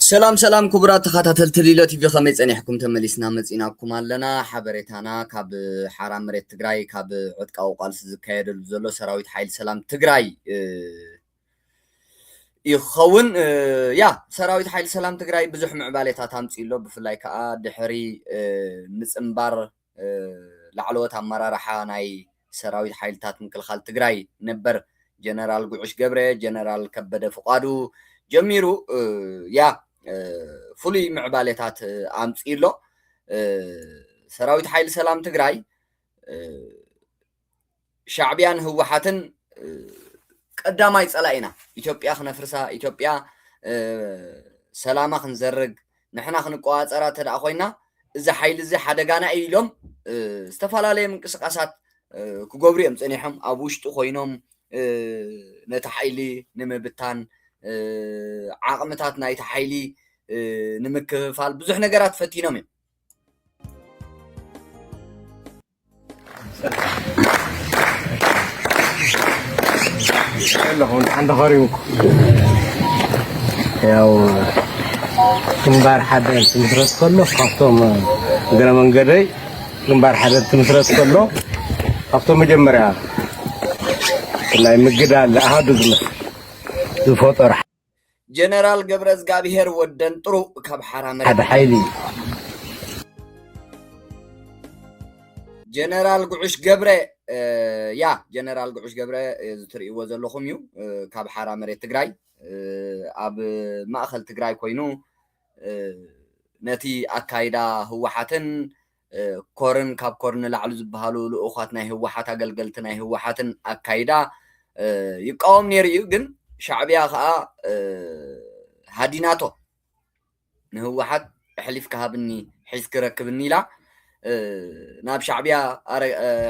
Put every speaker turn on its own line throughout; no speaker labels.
ሰላም ክቡራት ተኸታተልቲ ሊሎ ቲቪ ከመይ ፀኒሕኩም ተመሊስና መፂናኩም ኣለና ሓበሬታና ካብ ሓራ መሬት ትግራይ ካብ ዕጥቃዊ ቃልሲ ዝካየደሉ ዘሎ ሰራዊት ሓይሊ ሰላም ትግራይ ይኸውን ሰራዊት ሓይሊ ሰላም ትግራይ ብዙሕ ምዕባለታት ኣምፂሎ ብፍላይ ከዓ ድሕሪ ምፅምባር ላዕለዎት ኣመራርሓ ናይ ሰራዊት ሓይልታት ምክልኻል ትግራይ ነበር ጀነራል ጉዑሽ ገብረ ጀነራል ከበደ ፍቃዱ ጀሚሩ ፍሉይ ምዕባለታት ኣምፂሎ ሰራዊት ሓይሊ ሰላም ትግራይ ሻዕብያን ህወሓትን ቀዳማይ ፀላኢና ኢትዮጵያ ክነፍርሳ ኢትዮጵያ ሰላማ ክንዘርግ ንሕና ክንቆፃፀራ ተደኣ ኮይና እዚ ሓይሊ እዚ ሓደጋና ኢሎም ዝተፈላለዩ ምንቅስቃሳት ክገብሩ እዮም ፀኒሖም ኣብ ውሽጡ ኮይኖም ነቲ ሓይሊ ንምብታን ዓቕምታት ናይቲ ሓይሊ ንምክፍፋል ብዙሕ ነገራት ፈቲኖም እዮም
لهم عند غريمكم ያው ግንባር ሓደ ትምስረት ከሎ ካብቶም ገና መንገደይ ግንባር ሓደ ትምስረት ከሎ ካብቶም መጀመርያ ላይ ምግዳል አሃዱ ዝፈጠር
ጀነራል ገብረ እግዚአብሔር ወደን ጥሩ ካብ ሓራ መሬት
ሓደ ሓይሊ
ጀነራል ጉዑሽ ገብረ ጀነራል ጉዑሽ ገብረ ዝትርእይዎ ዘለኹም እዩ ካብ ሓራ መሬት ትግራይ ኣብ ማእኸል ትግራይ ኮይኑ ነቲ ኣካይዳ ህወሓትን ኮርን ካብ ኮርን ላዕሉ ዝበሃሉ ልኡኻት ናይ ህወሓት ኣገልገልቲ ናይ ህወሓትን ኣካይዳ ይቃወም ነይሩ እዩ ግን ሻዕብያ ከዓ ሃዲናቶ ንህወሓት ሕሊፍ ክሃብኒ ሒዝ ክረክብኒ ኢላ ናብ ሻዕብያ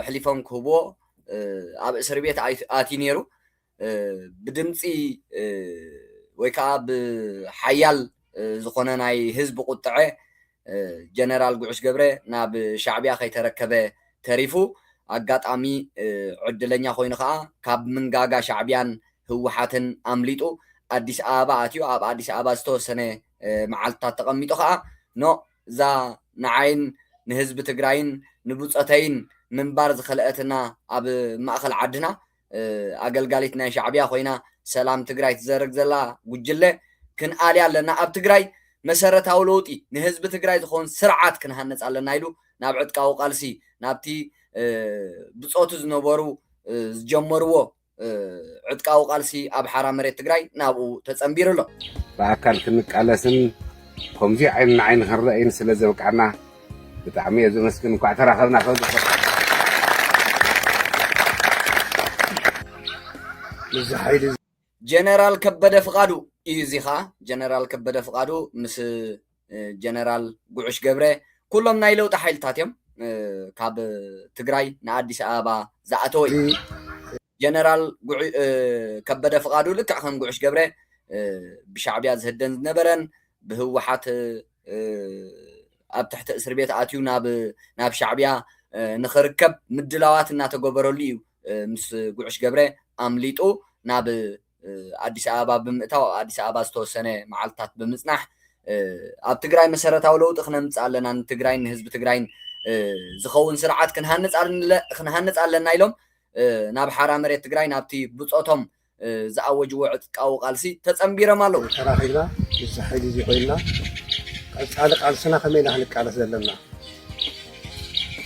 ሕሊፎም ክህቦ ኣብ እስር ቤት ኣትዩ ነይሩ ብድምፂ ወይ ከዓ ብሓያል ዝኾነ ናይ ህዝቢ ቁጥዐ ጀነራል ጉዑሽ ገብረ ናብ ሻዕብያ ከይተረከበ ተሪፉ ኣጋጣሚ ዕድለኛ ኮይኑ ከዓ ካብ ምንጋጋ ሻዕብያን ህወሓትን ኣምሊጡ ኣዲስ ኣበባ ኣትዩ ኣብ ኣዲስ ኣበባ ዝተወሰነ መዓልትታት ተቐሚጡ ከዓ እዛ ንዓይን ንህዝቢ ትግራይን ንብፀተይን ምንባር ዝኸልአትና ኣብ ማእኸል ዓድና ኣገልጋሊት ናይ ሻዕብያ ኮይና ሰላም ትግራይ ትዘርግ ዘላ ጉጅለ ክንኣልያ ኣለና ኣብ ትግራይ መሰረታዊ ለውጢ ንህዝቢ ትግራይ ዝኾን ስርዓት ክንሃነፅ ኣለና ኢሉ ናብ ዕጥቃዊ ቃልሲ ናብቲ ብፆቱ ዝነበሩ ዝጀመርዎ ዕጥቃዊ ቃልሲ ኣብ ሓራ መሬት ትግራይ ናብኡ ተፀምቢሩ ኣሎ
ብኣካል ክንቃለስን ከምዚ ዓይን ንዓይን ክንረአይን ስለ ዘብቃዕና ብጣዕሚ እየ ዝመስግን እኳ ተራኸብና እዚ ሓይሊ
ጀነራል ከበደ ፍቃዱ እዩ እዚ ከዓ ጀነራል ከበደ ፍቃዱ ምስ ጀነራል ጉዑሽ ገብረ ኩሎም ናይ ለውጢ ሓይልታት እዮም ካብ ትግራይ ንኣዲስ ኣበባ ዝኣተወ እዩ ጀነራል ከበደ ፍቃዱ ልክዕ ከም ጉዑሽ ገብረ ብሻዕብያ ዝህደን ዝነበረን ብህወሓት ኣብ ትሕቲ እስር ቤት ኣትዩ ናብ ሻዕብያ ንኽርከብ ምድላዋት እናተገበረሉ እዩ ምስ ጉዑሽ ገብረ ኣምሊጡ ናብ ኣዲስ ኣበባ ብምእታው ኣዲስ ኣበባ ዝተወሰነ መዓልትታት ብምፅናሕ ኣብ ትግራይ መሰረታዊ ለውጢ ክነምፅእ ኣለና ንትግራይን ንህዝቢ ትግራይን ዝኸውን ስርዓት ክንሃንፅ ኣለና ኢሎም ናብ ሓራ መሬት ትግራይ ናብቲ ብፆቶም ዝኣወጅዎ ዕጥቃዊ ቃልሲ ተፀምቢሮም ኣለዉ
ተራኺብና እዚ ሓይሊ እዚ ኮይና ቀፃሊ ቃልስና ከመይ ኢና ክንቃለስ ዘለና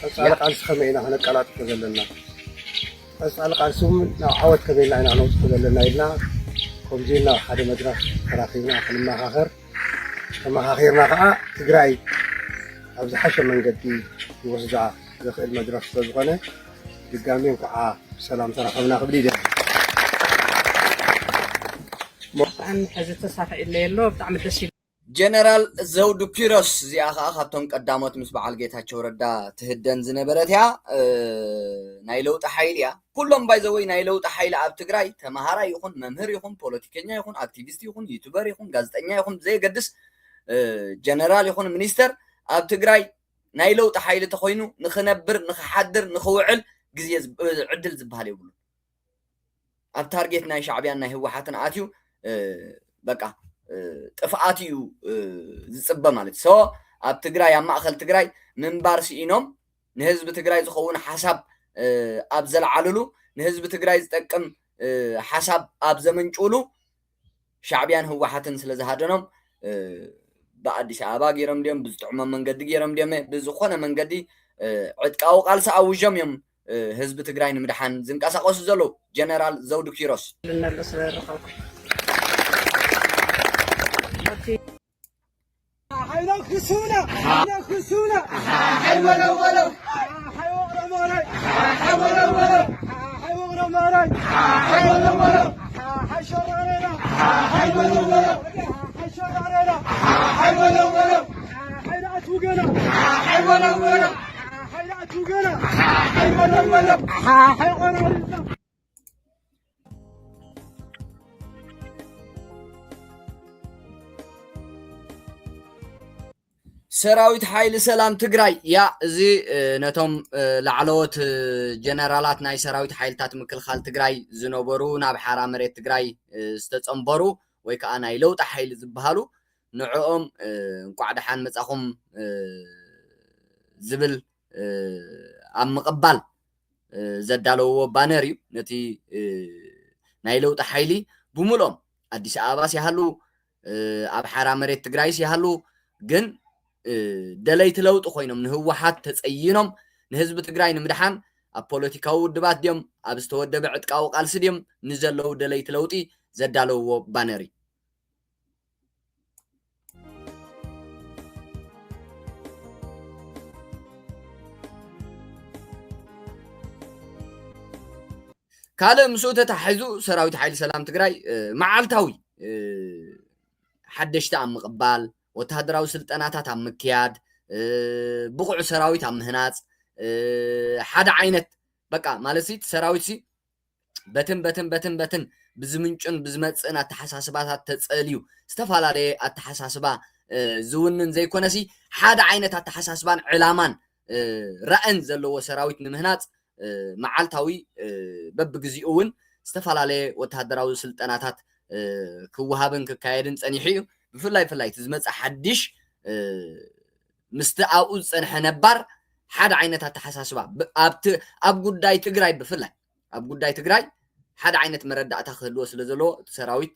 ቀፃሊ ቃልሲ ከመይ ኢና ክንቀላጥፍ ዘለና ቀፃሊ ቃልሲ ናብ ዓወት ከመይ ኢና ክነውፅእ ዘለና ኢልና ከምዚ ናብ ሓደ መድረክ ተራኺብና ክንመኻኸር ተመኻኺርና ከዓ ትግራይ ኣብ ዝሓሸ መንገዲ ይወስዳ ዝኽእል መድረክ ስለዝኾነ ድጋሚ ከዓ ብሰላም ተራኸብና ክብል ኢለ
ብጣዕሚ ሕዚ ተሳፊዕለ የሎ ብጣዕሚ ደስ ይብል
ጀነራል ዘውዱ ኪሮስ እዚኣ ከዓ ካብቶም ቀዳሞት ምስ በዓል ጌታቸው ረዳ ትህደን ዝነበረት እያ ናይ ለውጢ ሓይሊ እያ ኩሎም ባይዘወይ ናይ ለውጢ ሓይሊ ኣብ ትግራይ ተማሃራይ ይኹን መምህር ይኹን ፖለቲከኛ ይኹን ኣክቲቪስት ይኹን ዩቱበር ይኹን ጋዜጠኛ ይኹን ዘይገድስ ጀነራል ይኹን ሚኒስተር ኣብ ትግራይ ናይ ለውጢ ሓይሊ ተኮይኑ ንኽነብር ንኽሓድር ንኽውዕል ግዜ ዕድል ዝበሃል የብሉ ኣብ ታርጌት ናይ ሻዕብያን ናይ ህወሓትን ኣትዩ በቃ ጥፍኣትዩ ዝጽበ ማለት ሰው ኣብ ትግራይ ኣብ ማእኸል ትግራይ ምንባር ሲኢኖም ንህዝቢ ትግራይ ዝኸውን ሓሳብ ኣብ ዘለዓልሉ ንህዝቢ ትግራይ ዝጠቅም ሓሳብ ኣብ ዘመንጭሉ ሻዕብያን ህወሓትን ስለ ዝሃደኖም በአዲስ አበባ ገይሮም ዲዮም ብዝጥዕመ መንገዲ ገይሮም ዲዮም ብዝኾነ መንገዲ ዕጥቃዊ ቃልሲ ኣውጆም እዮም ህዝቢ ትግራይ ንምድሓን ዝንቀሳቀሱ ዘሎ ጀነራል ዘውዱ ኪሮስ
حينا خسونا حينا خسونا حي ولا ولا حي ولا ولا حي ولا ولا حي ولا ولا حي ولا ولا حي شرارنا حي ولا ولا حي شرارنا حي ولا ولا حي لا توقنا حي ولا ولا حي لا توقنا حي ولا ولا حي ولا ولا
ሰራዊት ሓይሊ ሰላም ትግራይ ያ እዚ ነቶም ላዕለዎት ጀነራላት ናይ ሰራዊት ሓይልታት ምክልኻል ትግራይ ዝነበሩ ናብ ሓራ መሬት ትግራይ ዝተጸምበሩ ወይ ከዓ ናይ ለውጢ ሓይሊ ዝበሃሉ ንዕኦም እንቋዕ ደሓን መጻኹም ዝብል ኣብ ምቕባል ዘዳለውዎ ባነር እዩ ነቲ ናይ ለውጢ ሓይሊ ብምሎም ኣዲስ አበባ ሲሃሉ ኣብ ሓራ መሬት ትግራይ ሲሃሉ ግን ደለይቲ ለውጢ ኮይኖም ንህወሓት ተጸይኖም ንህዝቢ ትግራይ ንምድሓን ኣብ ፖለቲካዊ ውድባት ድዮም ኣብ ዝተወደበ ዕጥቃዊ ቃልሲ ድዮም ንዘለዉ ደለይቲ ለውጢ ዘዳለውዎ ባነር እዩ ካልእ ምስኡ ተታሒዙ ሰራዊት ሓይሊ ሰላም ትግራይ መዓልታዊ ሓደሽቲ ኣብ ምቕባል ወታደራዊ ስልጠናታት ኣብ ምክያድ ብቑዕ ሰራዊት ኣብ ምህናጽ ሓደ ዓይነት በቃ ማለት ሲ ሰራዊት ሲ በትን ብዝምንጭን ብዝመጽን ኣተሓሳስባታት ተጸልዩ ዝተፈላለዩ ኣተሓሳስባ ዝውንን ዘይኮነሲ ሓደ ዓይነት ኣተሓሳስባን ዕላማን ራእን ዘለዎ ሰራዊት ንምህናጽ መዓልታዊ በብግዚኡ እውን ዝተፈላለዩ ወታደራዊ ስልጠናታት ክወሃብን ክካየድን ጸኒሑ እዩ ብፍላይ ዝመጽ ሓድሽ ምስቲ ኣብኡ ዝጸንሐ ነባር ሓደ ዓይነት ኣተሓሳስባ ኣብ ጉዳይ ትግራይ ብፍላይ ኣብ ጉዳይ ትግራይ ሓደ ዓይነት መረዳእታ ክህልዎ ስለ ዘለዎ ሰራዊት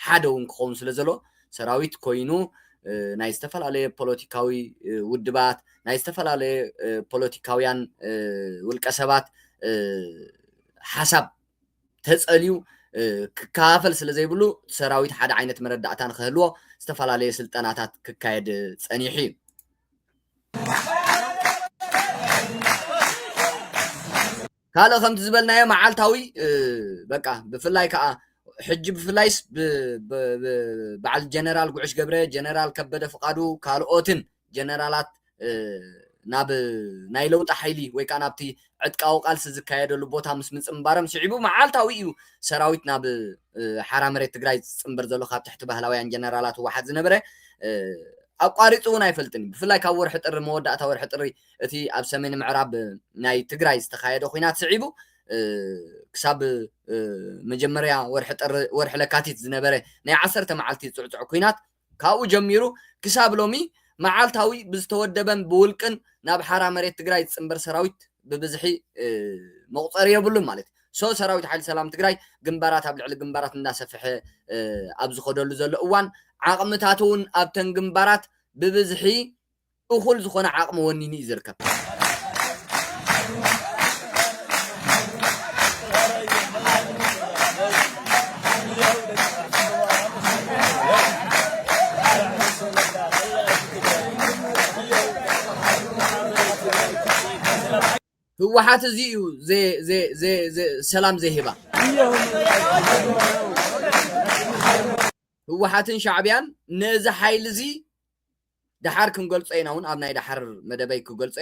ሓደ እውን ክኸውን ስለ ዘለዎ ሰራዊት ኮይኑ ናይ ዝተፈላለዩ ፖለቲካዊ ውድባት ናይ ዝተፈላለዩ ፖለቲካውያን ውልቀ ሰባት ሓሳብ ተጸልዩ ክካፈል ስለ ዘይብሉ ሰራዊት ሓደ ዓይነት መረዳእታ ንክህልዎ ዝተፈላለዩ ስልጠናታት ክካየድ ጸኒሑ እዩ ካልእ ከምቲ ዝበልናዮ መዓልታዊ በቃ ብፍላይ ከዓ ሕጂ ብፍላይስ በዓል ጀነራል ጉዕሽ ገብረ ጀነራል ከበደ ፍቃዱ ካልኦትን ጀነራላት ናብ ናይ ለውጢ ሓይሊ ወይ ከዓ ናብቲ ዕጥቃዊ ቃልሲ ዝካየደሉ ቦታ ምስ ምጽምባሮም ስዒቡ መዓልታዊ እዩ ሰራዊት ናብ ሓራ መሬት ትግራይ ዝጽምበር ዘሎ ካብ ትሕቲ ባህላውያን ጀነራላት ህወሓት ዝነበረ ኣቋሪጹ እውን ኣይፈልጥን ብፍላይ ካብ ወርሒ ጥሪ መወዳእታ ወርሒ ጥሪ እቲ ኣብ ሰሜን ምዕራብ ናይ ትግራይ ዝተካየደ ኩናት ስዒቡ ክሳብ መጀመርያ ወርሒ ለካቲት ዝነበረ ናይ 10 መዓልቲ ጽዕጽዕ ኩናት ካብኡ ጀሚሩ ክሳብ ሎሚ መዓልታዊ ብዝተወደበን ብውልቅን ናብ ሓራ መሬት ትግራይ ዝጽምበር ሰራዊት ብብዝሒ መቁፀር የብሉን ማለት ሶ ሰራዊት ሓይሊ ሰላም ትግራይ ግንባራት ኣብ ልዕሊ ግንባራት እንዳሰፍሐ ኣብ ዝኸደሉ ዘሎ እዋን ዓቕምታት እውን ኣብተን ግንባራት ብብዝሒ እኹል ዝኾነ ዓቕሚ ወኒኒ እዩ ዝርከብ ህወሓት እዚ እዩ ሰላም ዘይሂባ ህወሓትን ሻዕብያን ነዚ ሓይሊ እዚ ድሓር ክንገልጾ ኢና እውን ኣብ ናይ ድሓር መደበይ ክገልጾ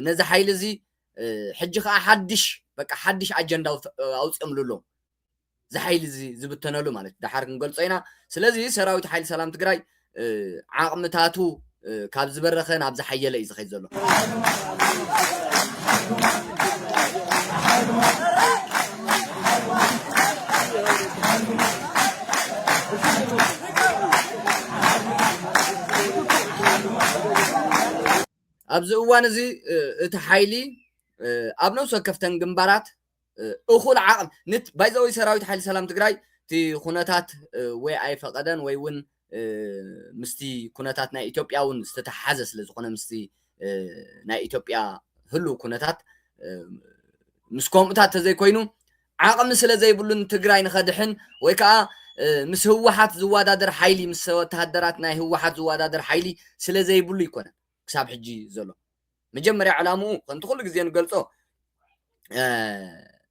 ነዚ ሓይሊ እዚ ሕጂ ከዓ ሓድሽ ኣጀንዳ ኣውፅምሉሎ ዝሓይሊ እዚ ዝብተነሉ ማለት ድሓር ክንገልጾ ኢና ስለዚ ሰራዊት ሓይሊ ሰላም ትግራይ ዓቕምታቱ ካብ ዝበረኸ ናብ ዝሓየለ እዩ ዝኸይድ ዘሎ أبز وانزي تحايلي أبنو سكفتن جنبارات أخول عقم نت بايزوي سراويت حال سلام تجراي تي خوناتات وي أي فقدان وي ون مستي كوناتات نا إثيوبيا ون استتحزس لزخونة مستي نا إثيوبيا هلو كوناتات مسكوم تات زي كوينو عقم مثل زي بلون تجراي نخدحن ويكا مس هوحات زوادادر حيلي مس تهدرات ناي هوحات زوادادر حيلي سلا زي بلو يكون كساب حجي زلو مجمري علامو كنت كل غزي نقلصو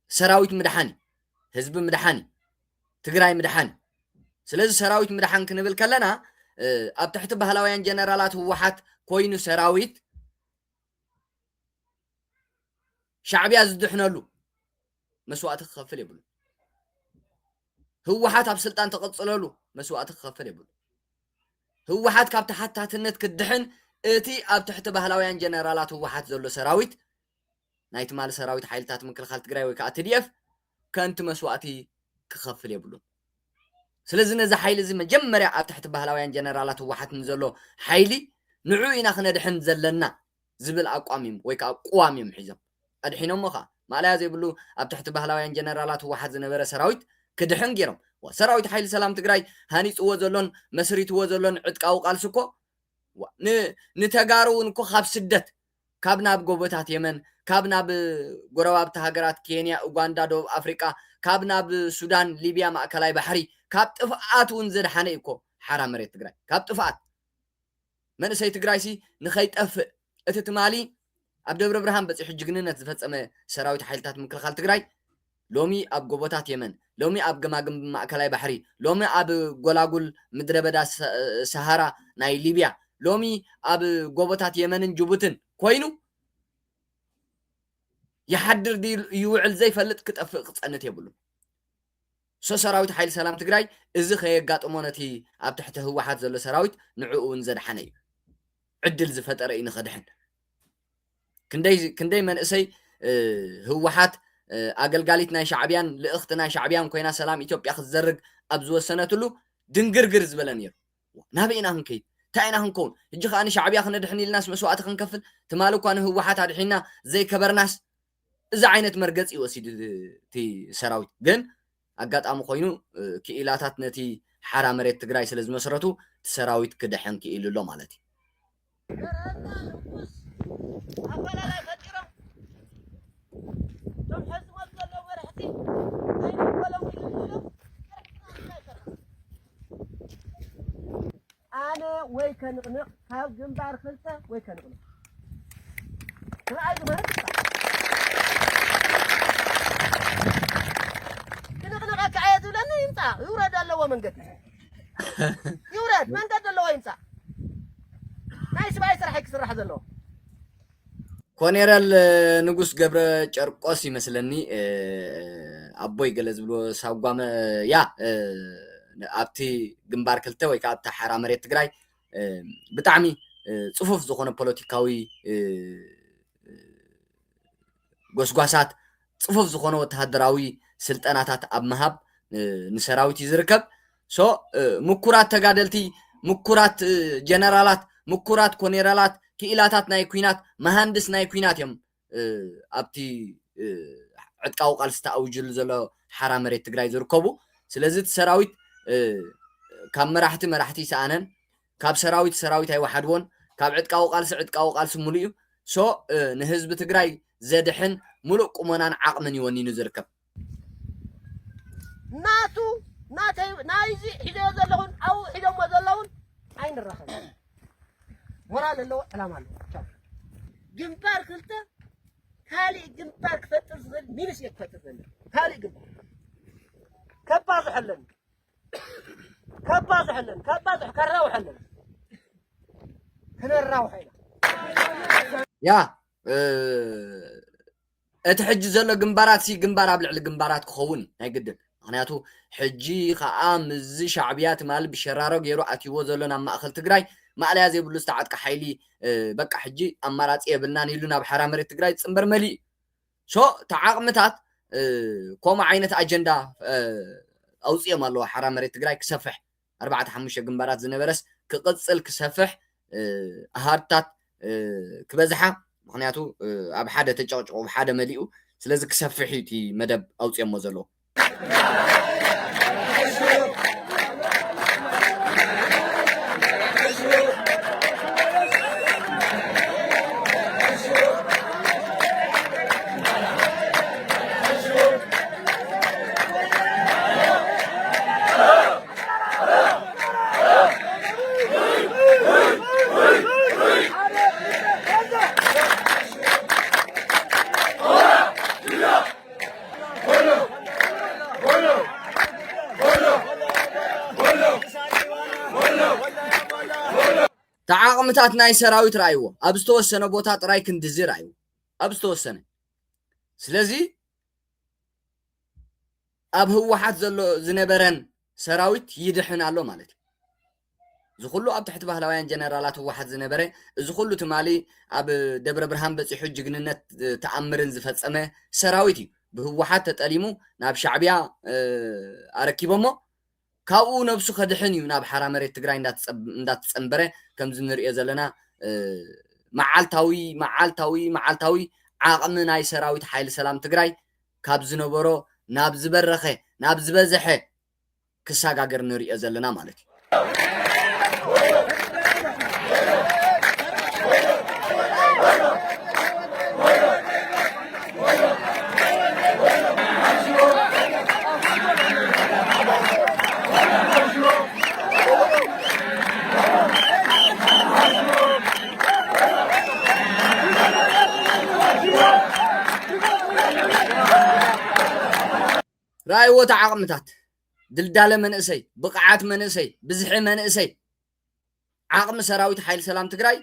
سراويت مدحاني حزب مدحاني تግራይ مدحاني ስለዚ ሰራዊት مدحان ክንብል ከለና ኣብ ትሕቲ ባህላውያን ጀነራላት ህወሓት ኮይኑ ሰራዊት ሻዕብያ ዝድሕነሉ መስዋዕት ክኸፍል ይብሉ ህወሓት ኣብ ስልጣን ተቐጽለሉ መስዋዕት ክኸፍል ይብሉ ህወሓት ካብ ተሓታትነት ክድሕን እቲ ኣብ ትሕቲ ባህላውያን ጀነራላት ህወሓት ዘሎ ሰራዊት ናይ ትማል ሰራዊት ሓይልታት ምክልኻል ትግራይ ወይ ከዓ TDF ከንቲ መስዋዕቲ ክኸፍል ይብሉ ስለዚ ነዚ ሓይሊ እዚ መጀመርያ ኣብ ትሕቲ ባህላውያን ጀነራላት ህወሓት ንዘሎ ሓይሊ ንዑ ኢና ክነድሕን ዘለና ዝብል ኣቋም እዮም ወይ ከዓ ቁዋም እዮም ሒዞም ኣድሒኖም ኸ ማልያ ዘይብሉ ኣብ ትሕቲ ባህላውያን ጀነራላት ህወሓት ዝነበረ ሰራዊት ክድሕን ገይሮም ሰራዊት ሓይሊ ሰላም ትግራይ ሃኒፅዎ ዘሎን መስሪትዎ ዘሎን ዕጥቃዊ ቃልሲ እኮ ንተጋሩ እንኮ ካብ ስደት ካብ ናብ ጎቦታት የመን ካብ ናብ ጎረባብቲ ሃገራት ኬንያ ኡጋንዳ ደቡብ ኣፍሪቃ ካብ ናብ ሱዳን ሊብያ ማእከላይ ባሕሪ ካብ ጥፍኣት እውን ዘድሓነ እኮ ሓራ መሬት ትግራይ ካብ ጥፍኣት መንእሰይ ትግራይ ሲ ንኸይጠፍእ እቲ ትማሊ ኣብ ደብረ ብርሃን በፂሑ ጅግንነት ዝፈጸመ ሰራዊት ሓይልታት ምክልኻል ትግራይ ሎሚ ኣብ ጎቦታት የመን ሎሚ ኣብ ገማግም ማእከላይ ባሕሪ ሎሚ ኣብ ጎላጉል ምድረ በዳ ሰሃራ ናይ ሊብያ ሎሚ ኣብ ጎቦታት የመንን ጅቡትን ኮይኑ يحدر دي يوعل زي فلت كتفق قصنت يبلو سو سراويت حيل سلام تግራይ እዚ ከየጋጥሞነቲ ኣብ ትሕቲ ህወሓት ዘሎ ሰራዊት ንዕኡን ዘድሓነዩ ዕድል ዝፈጠረ እዩ ንኸድሕን ክንደይ መንእሰይ ህወሓት ኣገልጋሊት ናይ ሻዕብያን ልእኽቲ ናይ ሻዕብያን ኮይና ሰላም ኢትዮጵያ ክዘርግ ኣብ ዝወሰነትሉ ድንግርግር ዝበለ ነይሩ ናበይና ክንከይድ ታይና ክንከውን እጂ ኸኣኒ ሻዕብያ ክነድሕን ኢልናስ መስዋዕቲ ክንከፍል ትማል እኳ ንህወሓት ኣድሒና ዘይከበርናስ እዚ ዓይነት መርገፂ ይወሲድ እቲ ሰራዊት ግን ኣጋጣሚ ኮይኑ ክኢላታት ነቲ ሓራ መሬት ትግራይ ስለ ዝመስረቱ ሰራዊት ክድሕን ክኢልሎ ማለት
أنا ويكن نق هاو جنبار خلته ويكن نق رأي ما كنا كعيد ولا ينطع يورد الله ومن قد يورد من قد الله ينطع ما يسمع يسرح يكسر هذا الله
ኮኔራል ንጉስ ገብረ ጨርቆስ ይመስለኒ ኣቦይ ገለዝ ብሎ ሳጓመ ያ ኣብቲ ግንባር ክልተ ወይ ከዓ ኣብቲ ሓራ መሬት ትግራይ ብጣዕሚ ጽፉፍ ዝኾነ ፖለቲካዊ ጎስጓሳት ጽፉፍ ዝኾነ ወተሃደራዊ ስልጠናታት ኣብ ምሃብ ንሰራዊት ይዝርከብ ሶ ምኩራት ተጋደልቲ ምኩራት ጀነራላት ምኩራት ኮኔራላት ክኢላታት ናይ ኩናት መሃንድስ ናይ ኩናት እዮም ኣብቲ ዕጥቃዊ ቃልሲ ተኣውጅሉ ዘሎ ሓራ መሬት ትግራይ ዝርከቡ ስለዚ እቲ ሰራዊት ካብ መራሕቲ ይሰኣነን ካብ ሰራዊት ኣይወሓድዎን ካብ ዕጥቃዊ ቃልሲ ሙሉእ እዩ ሶ ንህዝቢ ትግራይ ዘድሕን ሙሉእ ቁመናን ዓቕምን ይወኒኑ ዝርከብ ናይዚ ሒደዮ ዘለኹን ኣብኡ ሒደሞ ዘለውን ኣይንራኸብ ሞራል ኣለዎ ዕላማ ኣለዎ ግንባር ክልተ ካሊእ ግንባር ክፈጥር ዝኽእል ሚልስ እየ ክፈጥር ዘሎ ካሊእ ግንባር ከባዝሐለን ከራውሐለን ክነራውሐ ኢና ያ እቲ ሕጂ ዘሎ ግንባራት ግንባር ኣብ ልዕሊ ግንባራት ክኸውን ናይ ግድን ምክንያቱ ሕጂ ከዓ ምዝ ሻዕብያ ትማል ብሸራሮ ገይሩ ኣትይዎ ዘሎ ናብ ማእኸል ትግራይ ማዕለያ ዘይብሉ ዝተዓጥቃ ሓይሊ በቃ ሕጂ ኣማራፂ የብልናን ኢሉ ናብ ሓራ መሬት ትግራይ ፅምበር መሊእ ሶ ተዓቕምታት ከምኡ ዓይነት ኣጀንዳ ኣውፅኦም ኣለዎ ሓራ መሬት ትግራይ ክሰፍሕ 4-5 ግንባራት ዝነበረስ ክቅፅል ክሰፍሕ ኣሃድታት ክበዝሓ ምክንያቱ ኣብ ሓደ ተጨቅጭቁ ብሓደ መሊኡ ስለዚ ክሰፍሕ እዩ እቲ መደብ ኣውፅኦሞ ዘለዎ تعاقمتات ناي سراويت رايو ابستوسنه بوتا طراي كندزي رايو ابستوسنه سلازي اب هوحات زلو زنبرن سراويت يدحن الله مالتي زخلو اب تحت بهلاويان جنرالات هوحات زنبره زخلو تمالي اب دبر برهان بصيحو جغننت تامرن زفصمه سراويتي بهوحات تطليمو ناب شعبيا اركيبمو كاو نفسو خدحنيو ناب حرامريت تግራይ እንዳትጸንበረ ከምዝ ንሪኦ ዘለና መዓልታዊ ዓቕሚ ናይ ሰራዊት ሓይሊ ሰላም ትግራይ ካብ ዝነበሮ ናብ ዝበረኸ ናብ ዝበዝሐ ክሳጋገር ንሪኦ ዘለና ማለት እዩ رايو تعاقمتات دلداله منእሰይ بقعات منእሰይ بزح منእሰይ عقم سراويت حيل سلام تግራይ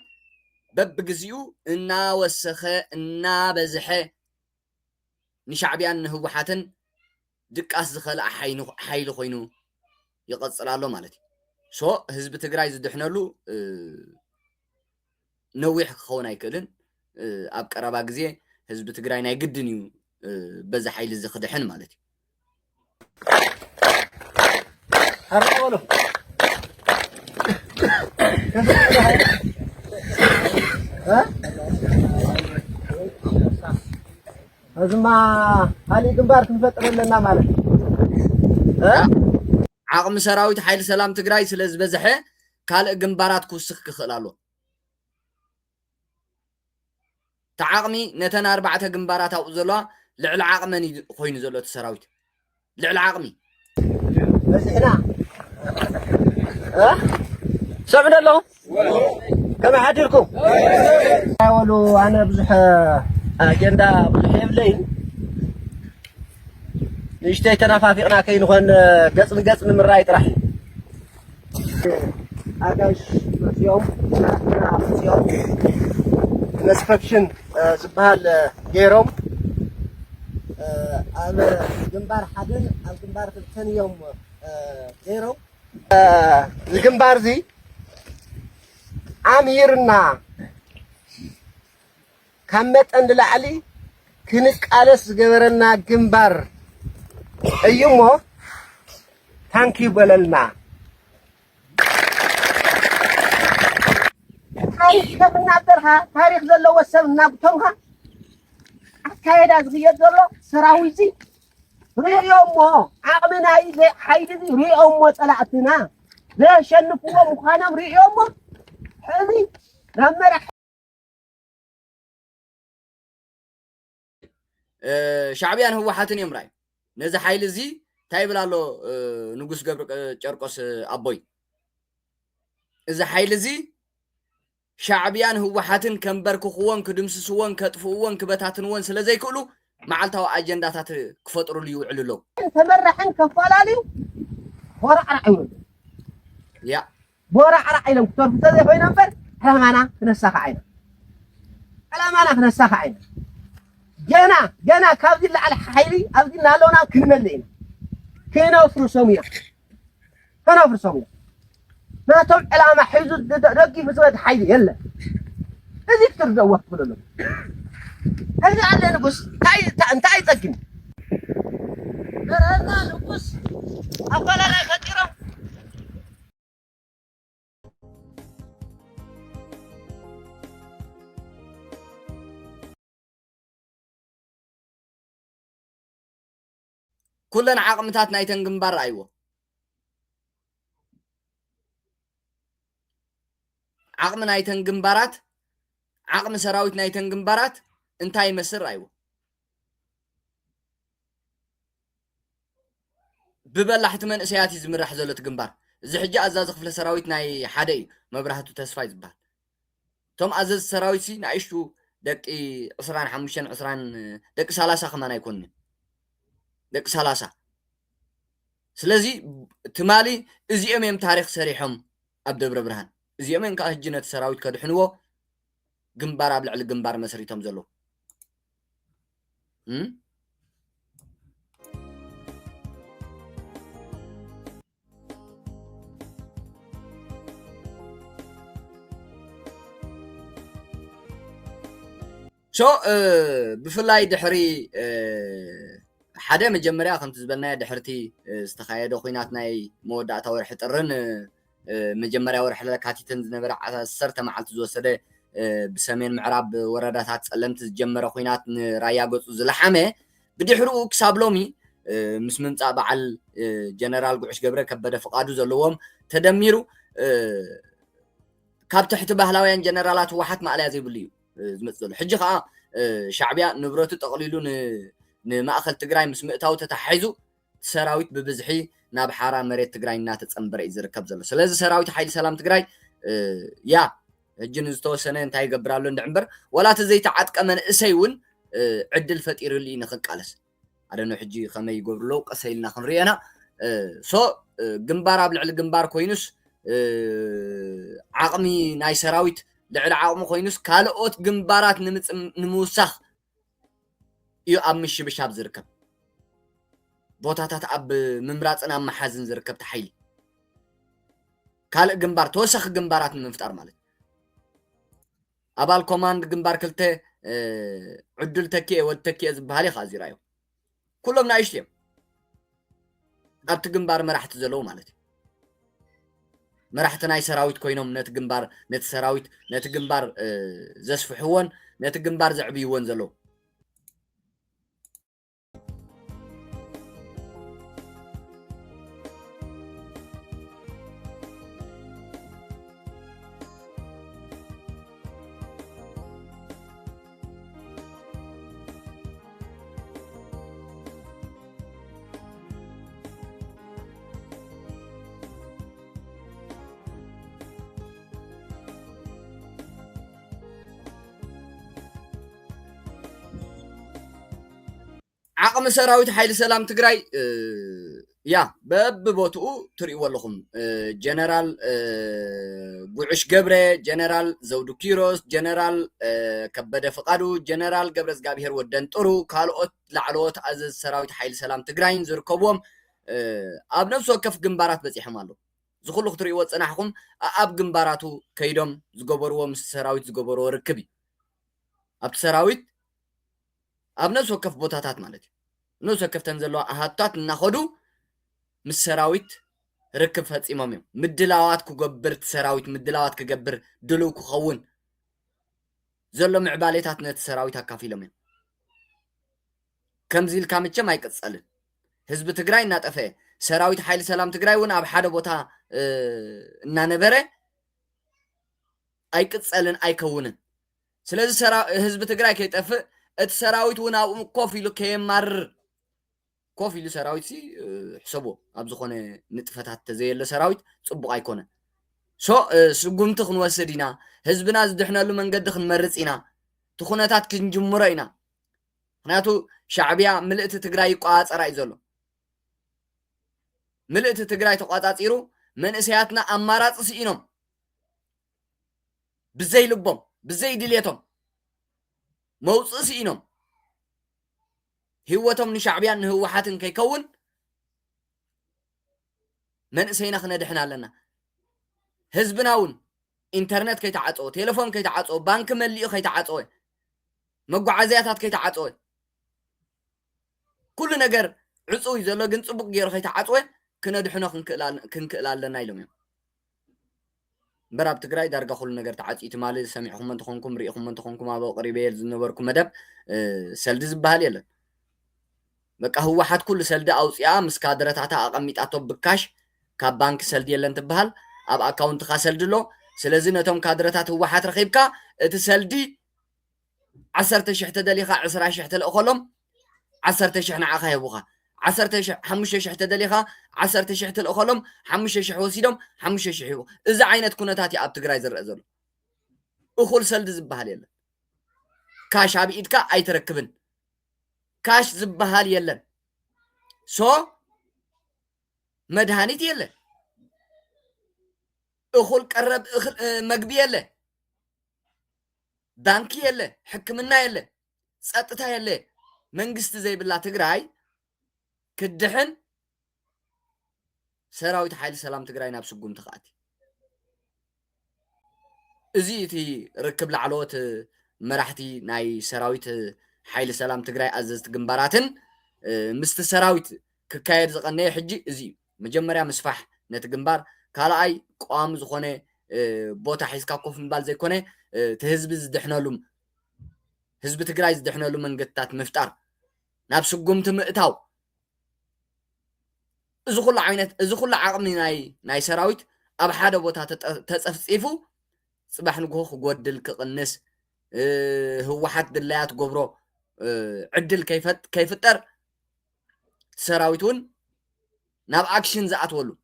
በብግዚኡ እና ወሰኸ እና በዝሐ ንሻዕብያን ንህወሓትን ድቃስ ዝኸለ ሓይሊ ኮይኑ ይቀጽላሎ ማለት እዩ ሶ ህዝቢ ትግራይ ዝድሕነሉ ነዊሕ ክኸውን ኣይክእልን ኣብ ቀረባ ግዜ ህዝቢ ትግራይ ናይ ግድን እዩ በዛ ሓይሊ ዝኽድሕን ማለት እዩ
هرقولو ها هزما هالي جنبار تنفطر لنا مالك ها
عقم سراويت حيل سلام تግራይ ስለዚ በዝሐ ካልእ ግንባራት ክውስኽ ክኽእል ኣሎ ተዓቕሚ ነተን 4 ግንባራት ኣብኡ ዘለዋ ልዕሊ ዓቕመን ኮይኑ ዘሎ ተሰራዊት ልዕሊ ዓቕሚ
بزحنا ها سمعنا له كما حديركم حاولوا انا بزح اجندا بزح يبلين نشتي تنافافقنا كاين نكون قص نمراي طرح اجاش مسيوم انسبكشن زبال غيروم على جنبار حدن على جنبار ثاني يوم غيره الجنبار زي عميرنا كمت عند العلي كنك ألس جبرنا جنبار أيومه تانكي بللنا هاي شفنا برها تاريخ زلوا وسمنا بتوها كايدا زغيت زلو سراويزي ريومو عقمنا يزي حيدي ريومو طلعتنا لا شنفوا مخانم ريومو حزي رمرح
شعبيان هو حاتن يمراي نزا حيل زي تايبلالو نغوس ገብረ ጨርቆስ አቦይ እዛ حيل زي شعبيان هو حاتن كنبركخون كدمسسون كطفون كبتاتنون ስለዘይክእሉ معلتاو اجنداتات كفطروا لي يوعللو
تمرحن كفالاليو ورعرعيو
يا
ورعرعيلم كتور بتزي خوي نمبر حلمانا كنساخ عينا حلمانا كنساخ عينا جنا كابدي على حيلي ابدي نالونا كنملين كينو فرسوميا ما تقول علامة حيزو دقي بسويت حيلي يلا ازيك ترزوق كلهم هذا على نقص انت اي تقن هذا نقص افلا لا كثيرا
كلنا عقمتات نايتن جنبار أيوة عقم نايتن جنبارات عقم سراويت نايتن جنبارات انتاي مسر أيوة ببلحت من اسياتي زمرح زلت جنبار زي حجة أزاز خفل سراويت ناي حدي مبرهتو تسفايز بها توم أزاز سراويتي نعيشو دك عسران حمشان عسران دك سالاسة خمان يكون دك سالاسة سلازي تمالي ازي اميم تاريخ سريحهم أبدأ برهان ازي امين كأهجنة سراويت كدحنوه جنبار أبلع لجنبار مسريتهم زلو شو بفلاي دحري حدا مجمريا كنت زبلنا دحرتي استخايدو خوينات ناي مودعتا ورح طرن مجمريا ورح لكاتيتن زنبر 10 معلت زوسده بسمين معراب ورداتات ጸለምት ዝጀመረ خوينات رايا ገጹ ዝለሓመ ብድሕሪኡ ክሳብ ሎሚ ምስ ምምጻእ በዓል ጀነራል ጉዕሽ ገብረ ከበደ ፈቃዱ ዘለዎም ተደሚሩ ካብ ትሕቲ ባህላውያን ጀነራላት ዋሓት ማዕልያ ዘይብሉ እዩ ዝመጽእ ዘሎ ሕጂ ከዓ ሻዕብያ ንብረቱ ጠቕሊሉ ንማእኸል ትግራይ ምስ ምእታው ተታሒዙ ሰራዊት ብብዝሒ ናብ ሓራ መሬት ትግራይ እናተጸንበረ እዩ ዝርከብ ዘሎ ስለዚ ሰራዊት ሓይሊ ሰላም ትግራይ ያ እጅን ዝተወሰነ እንታይ ይገብራሉ እንደዕምበር ወላት ዘይተዓጥቀ መንእሰይ እውን ዕድል ፈጢሩሉ ንኽቃለስ ኣደነ ሕጂ ከመይ ይገብርሎ ቀሰይልና ክንሪአና ሶ ግንባር ኣብ ልዕሊ ግንባር ኮይኑስ ዓቕሚ ናይ ሰራዊት ልዕሊ ዓቕሚ ኮይኑስ ካልኦት ግንባራት ንምውሳኽ እዩ ኣብ ምሽብሻብ ዝርከብ ቦታታት ኣብ ምምራፅን ኣብ መሓዝን ዝርከብ ተሓይሊ ካልእ ግንባር ተወሳኺ ግንባራት ንምፍጣር ማለት أبال كوماند جنبار كلته عدل تكيه والتكيه زبالي خازيرايو كلهم نايشتيم أبت جنبار مرحت زلو مالتي مرحت ناي سراويت كوينهم نت جنبار نت سراويت نت جنبار زسفحون نت جنبار زعبيون زلو عقم سراويت حيل سلام تجراي يا ببوتو تريو لكم جنرال بوعش جبره جنرال زودو كيروس جنرال كبده فقادو جنرال جبرز جابير ودن طرو كالوت لعلوت عزز سراويت حيل سلام تجراين زركبهم اب نفس وقف جنبارات بصيحم الله زخلو تريو صناحكم اب جنباراتو كيدوم زغبروا سراويت زغبروا ركبي اب سراويت ኣብ ነፍሲ ወከፍ ቦታታት ማለት እዩ ነፍሲ ወከፍ ተንዘለዋ ኣሃታት እናኸዱ ምስ ሰራዊት ርክብ ፈጺሞም እዮም ምድላዋት ክገብር ሰራዊት ምድላዋት ክገብር ድልው ክኸውን ዘሎ ምዕባሌታት ነቲ ሰራዊት ኣካፊሎም እዮም ከምዚ ኢልካ መቸም ኣይቅጸልን ህዝቢ ትግራይ እናጠፍአ ሰራዊት ሓይሊ ሰላም ትግራይ እውን ኣብ ሓደ ቦታ እናነበረ ኣይቅጸልን ኣይከውንን ስለዚ ህዝቢ ትግራይ ከይጠፍእ እቲ ሰራዊት እውን ኣብኡ ኮፍ ኢሉ ከየማርር ኮፍ ኢሉ ሰራዊት ሲ ሕሰቦ ኣብ ዝኾነ ንጥፈታት ተዘየለ ሰራዊት ጽቡቕ ኣይኮነን ሶ ስጉምቲ ክንወስድ ኢና ህዝብና ዝድሕነሉ መንገዲ ክንመርፅ ኢና እቲ ኩነታት ክንጅምሮ ኢና ምክንያቱ ሻዕብያ ምልእቲ ትግራይ ይቋፀራ እዩ ዘሎ ምልእቲ ትግራይ ተቋፃፂሩ መንእሰያትና ኣማራፂ ስኢኖም ብዘይ ልቦም ብዘይ ድልየቶም موصص إنهم هوتهم نشعبيان هوحاتن كيكون من سينا خنا دحنا لنا حزبناون انترنت كيتعاطو تليفون كيتعاطو بانك مليو كيتعاطو مغعزياتات كيتعاطو كل ነገር عصو يزلو ግን ጽቡቅ ገይሩ ከይተዓጽወ ክነድሕኖ ክንክእላለና ኢሎም እዮም براب تجراي درجة خل نجار تعطي إتمال سمعكم من تخونكم ريحكم من تخونكم أبو قريبة زنبركم مدب سلدز بحال يلا بقى هو حد كل سلدة أوصياء مسكادرتها أقميتاتو بكاش كبانك سلدي يلن تبهل أب أكاونت خاسلد له سلازي نتوم كادرتات هو حد رخيبكا تسلدي 10,000 تدليخا 10,000 تلأخلهم 10,000 نعاخا يبوخا 10,000 5,000 تدليخا 10,000 تلأخلهم 5,000 وسيدهم 5,000 يبو إذا عينت كونتاتي أب تقراي زرقزل أخول سلد زبهال يلن كاش عبي إيدكا أي تركبن كاش زبهال يلن مدهانيت يلن أخول قرب مقبي يلن بانكي يلن حكمنا يلن سقطتا يلن منقست زي بالله تقراي كدحن سراويت حيل سلام تقراي نابسو قوم تخاتي ازيتي ركب لعلوت مرحتي ناي سراويت حيل سلام تقراي أززت قنباراتن مست سراويت ككايد زقناي حجي ازي مجمريا مسفح نت قنبار كالاي قوام زخونه بوتا حيسكا كوف مبال زي كونه تهزب زدحنالوم هزب تقراي زدحنالوم منقطات مفتار نابسو قوم تمئتاو إذا كل عينت إذا كل عقمي ناي سراويت أب حدا بوتا تصفصيفو صباح نقوخ قودل كقنس هو حد الليات قبرو عدل كيف تر سراويتون ناب أكشن زعت ولو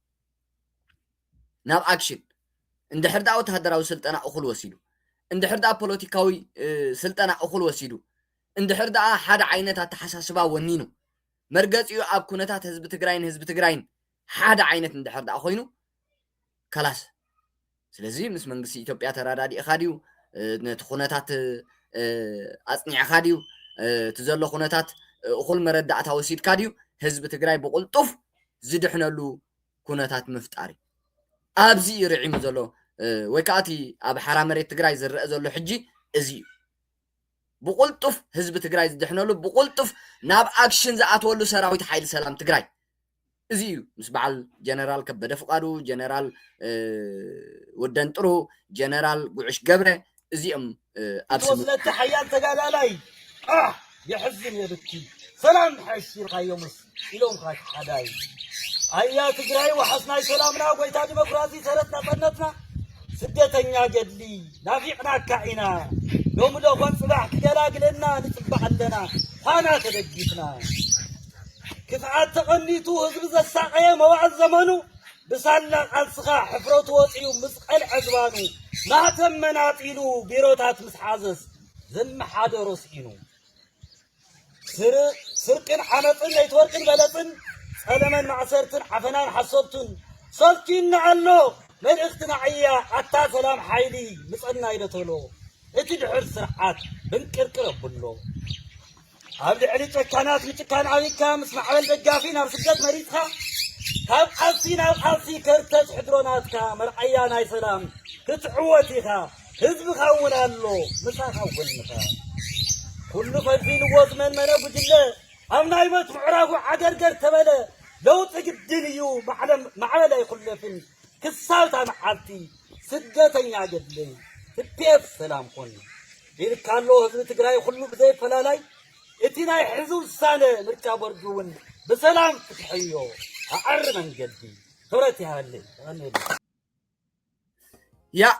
ناب أكشن إن حرد أو تهدر أو سلطنة أخل وسيلو إن حرد بوليتيكاوي سلطنة أخل وسيلو إن حرد حدا عينتها تحساسبا ونينو مرقص يو أب كونتات هزب تقراين حدا عينت إن حرد أخوينو خلاص سلازي مس منقسي إثيوبيا ترادادي أخاديو نتخونتات أصنع أخاديو تزلو خونتات أخل مردعتا وسيد كاديو هزب تقراي بقول طف زدحنا له كونتات مفتاري أبزي يرعي مزلو ويكاتي أب حرامريت تقراي زرق زلو حجي أزي بقول طف هزب تقراي زدحنا له بقول طف ناب أكشن زعت ولو سراويت حيل سلام تقراي أزيو مس بعل جنرال كبده فقادو جنرال ودن طرو جنرال قعش قبره أزيهم
توصلت تحيات تقالالاي يحزن يا بكي سلام حشير قيومس إلهم خاش حداي هيا تقراي وحسناي سلامنا وقيتا ديمقراطي سرتنا قنتنا سدتنا جدلي نافقنا كعنا يوم لو صباح كدلاقلنا نصبح لنا أنا تدقيتنا كفعات تغنيتو هزب الساقية مواعظ زمانو بسالق السخا حفروت وطيو مسقل عزوانو ما تمناطيلو بيروتات مسحازس زم حادو رسينو سرقن حمطن يتورقن بلطن سلمن معسرتن حفنان حسبتن صلتين علو من اختناعية حتى سلام حيلي مسقلنا يلتولو اتدحر سرعات بنكركر بلو عبد علي تكانات متكان عليكا مسمع على الدقافين بسدت مريضها كاب حسينا وحسي كرتش حدروناتكا مرعيا ناي سلام كتعوتيها هزب خاونا له مسا خاونها كل فلفين وزمن منا بجله امنا يمت معراف عقرقر تبله لو تقدنيو معلم لا يخلفن كسالتا معالتي سدتنيا جدلي تبيف سلام كون دير كالو هزب تقراي كله بزي فلالاي اتنا يحزو السنة مركا برجون بسلام تحيو أعر من جدي ثورتي هاللي
يا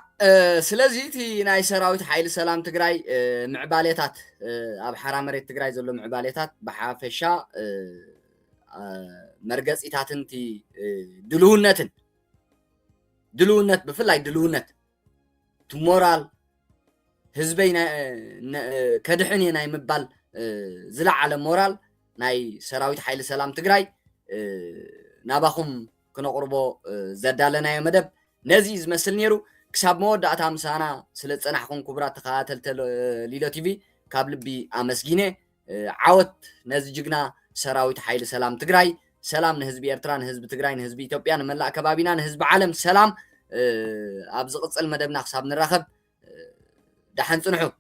سلازي تي ناي سراويت حيل سلام تقراي معباليتات أب حرامريت تقراي زلو معباليتات بحافشا مرقص إتاتن تي دلونت بفلاي دلونت تمورال هزبينا كدحني ناي مبال زلع على مورال ناي سراويت حيل سلام تقراي ناباخم كنا قربو زدالنا يا مدب نزيز مسل نيرو كساب مود أتام سانا سلت أنا حكون كبرات تخاتل ليلو تيفي قبل بي أمسجينه عوت نزجنا سراويت حيل سلام تقراي سلام نهزب إرتران نهزب تقراي نهزب إثيوبيا نملا كبابينا نهزب عالم سلام أبزقص المدب نخساب نرخب دحن صنحو